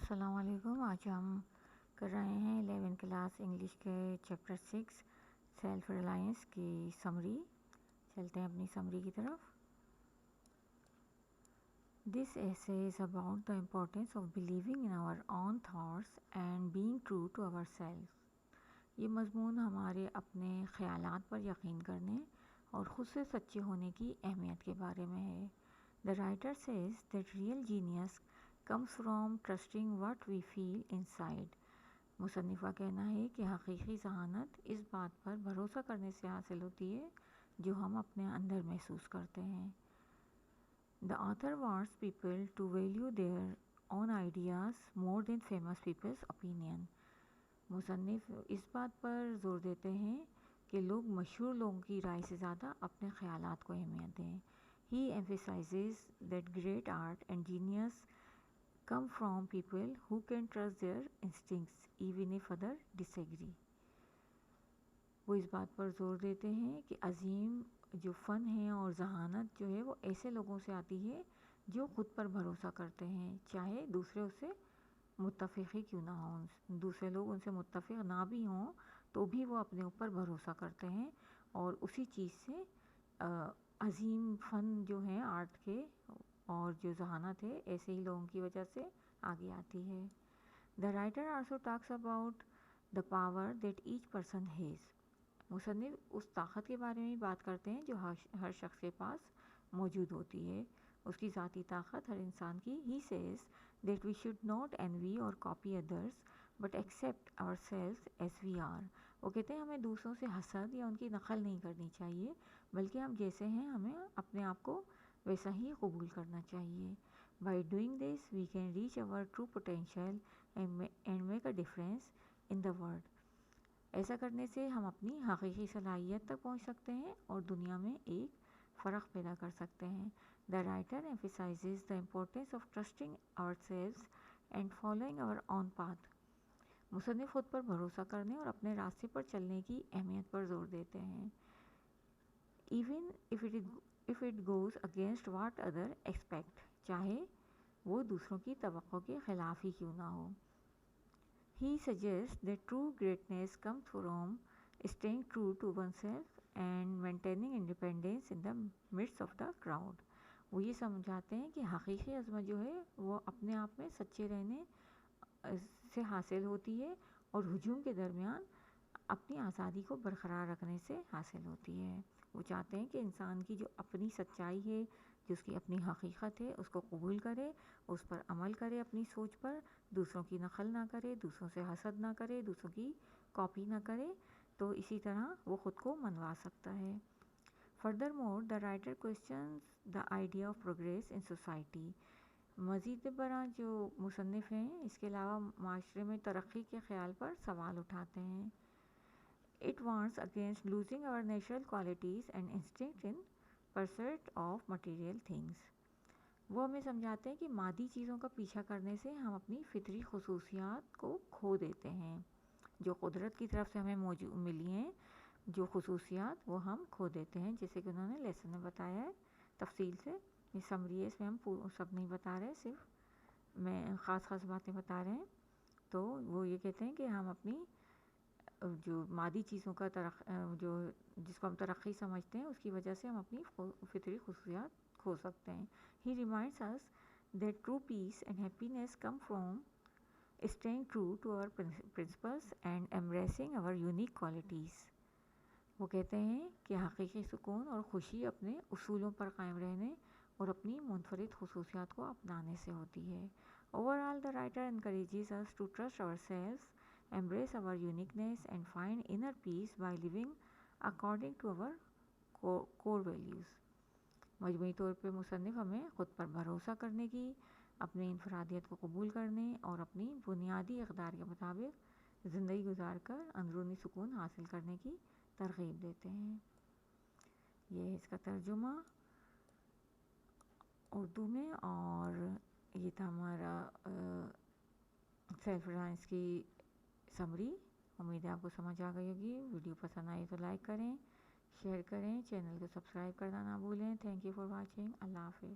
السلام علیکم. آج ہم کر رہے ہیں 11 کلاس انگلش کے چیپٹر 6 سیلف ریلائنس کی سمری. چلتے ہیں اپنی سمری کی طرف. This essay is about the importance of believing in our own thoughts and being true to our self. یہ مضمون ہمارے اپنے خیالات پر یقین کرنے اور خود سے سچے ہونے کی اہمیت کے بارے میں ہے. The writer says that real genius comes from trusting what we feel inside. مصنفہ کا کہنا ہے کہ حقیقی ذہانت اس بات پر بھروسہ کرنے سے حاصل ہوتی ہے جو ہم اپنے اندر محسوس کرتے ہیں. The author wants people to value their own ideas more than famous people's opinion. مصنف اس بات پر زور دیتے ہیں کہ لوگ مشہور لوگوں کی رائے سے زیادہ اپنے خیالات کو اہمیت دیں. He emphasizes that great art and genius come from people who can trust their instincts even if others disagree. وہ اس بات پر زور دیتے ہیں کہ عظیم جو فن ہے اور ذہانت جو ہے وہ ایسے لوگوں سے آتی ہے جو خود پر بھروسہ کرتے ہیں چاہے دوسرے اس سے متفق ہی کیوں نہ ہوں. دوسرے لوگ ان سے متفق نہ بھی ہوں تو بھی وہ اپنے اوپر بھروسہ کرتے ہیں اور اسی چیز سے عظیم فن جو ہیں آرٹ کے اور جو ذہانت ہے ایسے ہی لوگوں کی وجہ سے آگے آتی ہے. The writer also talks about the power that each person has. مصنف اس طاقت کے بارے میں بات کرتے ہیں جو ہر شخص کے پاس موجود ہوتی ہے, اس کی ذاتی طاقت ہر انسان کی. He says that we should not envy اور copy others but accept ourselves as we are. وہ کہتے ہیں ہمیں دوسروں سے حسد یا ان کی نقل نہیں کرنی چاہیے بلکہ ہم جیسے ہیں ہمیں اپنے آپ کو ویسا ہی قبول کرنا چاہیے. By doing this we can reach our true potential and make a difference in the world. ایسا کرنے سے ہم اپنی حقیقی صلاحیت تک پہنچ سکتے ہیں اور دنیا میں ایک فرق پیدا کر سکتے ہیں. The writer emphasizes the importance of trusting ourselves and following our own path. مصنف خود پر بھروسہ کرنے اور اپنے راستے پر چلنے کی اہمیت پر زور دیتے ہیں. Even if it goes against what others expect. چاہے وہ دوسروں کی توقع کے خلاف ہی کیوں نہ ہو. He suggests that true greatness comes from staying true to oneself and maintaining independence in the midst of the crowd. وہ یہ سمجھاتے ہیں کہ حقیقی عظمت جو ہے وہ اپنے آپ میں سچے رہنے سے حاصل ہوتی ہے اور ہجوم کے درمیان اپنی آزادی کو برقرار رکھنے سے حاصل ہوتی ہے. وہ چاہتے ہیں کہ انسان کی جو اپنی سچائی ہے جو اس کی اپنی حقیقت ہے اس کو قبول کرے, اس پر عمل کرے, اپنی سوچ پر دوسروں کی نقل نہ کرے, دوسروں سے حسد نہ کرے, دوسروں کی کاپی نہ کرے, تو اسی طرح وہ خود کو منوا سکتا ہے. Furthermore, the writer questions the idea of progress in society. مزید برآں جو مصنف ہیں اس کے علاوہ معاشرے میں ترقی کے خیال پر سوال اٹھاتے ہیں. It warns against losing our natural qualities and instinct in pursuit of material things. وہ ہمیں سمجھاتے ہیں کہ مادی چیزوں کا پیچھا کرنے سے ہم اپنی فطری خصوصیات کو کھو دیتے ہیں. جو قدرت کی طرف سے ہمیں موجود ملی ہیں جو خصوصیات وہ ہم کھو دیتے ہیں, جیسے کہ انہوں نے لیسن میں بتایا ہے تفصیل سے. یہ سمری ہے, اس میں ہم سب نہیں بتا رہے, صرف میں خاص باتیں بتا رہے ہیں. تو وہ یہ کہتے ہیں کہ ہم اپنی جو مادی چیزوں کا جو جس کو ہم ترقی سمجھتے ہیں اس کی وجہ سے ہم اپنی فطری خصوصیات کھو سکتے ہیں. He reminds us that true peace and happiness come from staying true to our principles and embracing our unique qualities. وہ کہتے ہیں کہ حقیقی سکون اور خوشی اپنے اصولوں پر قائم رہنے اور اپنی منفرد خصوصیات کو اپنانے سے ہوتی ہے. Overall, the writer encourages us to trust ourselves, embrace our uniqueness and find inner peace by living according to our core values. مجموعی طور پہ مصنف ہمیں خود پر بھروسہ کرنے کی, اپنی انفرادیت کو قبول کرنے اور اپنی بنیادی اقدار کے مطابق زندگی گزار کر اندرونی سکون حاصل کرنے کی ترغیب دیتے ہیں. یہ ہے اس کا ترجمہ اردو میں, اور یہ تھا ہمارا سیلف ریلائنس کی سمری. امید ہے آپ کو سمجھ آ گئی ہوگی. ویڈیو پسند آئی تو لائک کریں, شیئر کریں, چینل کو سبسکرائب کرنا نہ بھولیں. Thank you for watching. اللہ حافظ.